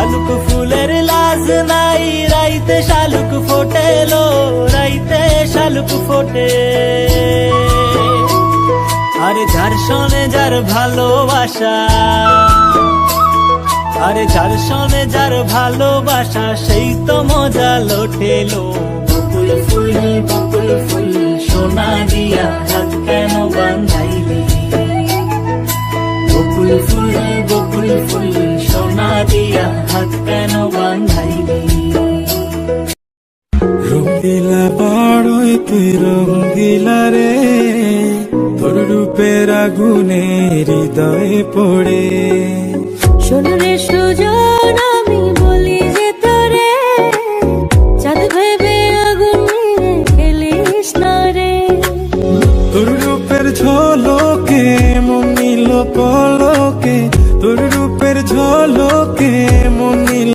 শালুক ফুলের লাজ নাই, রাইতে শালুক ফোটেলো, রাইতে শালুক ফোটে। আরে যার সনে যার ভালোবাসা, আরে যার সনে যার ভালোবাসা, সেই তো মজা লোটেলো। বকুল ফুল সোনা দিয়া হাত কেন বাঁধাইলি? বকুল ফুল সোনা দিয়া হাত কেন বাঁধাইলি? রঙ্গিলা বড়ই তুই রঙ্গিলা রে, তোর রূপের আগুনে হৃদয়ে পড়ে।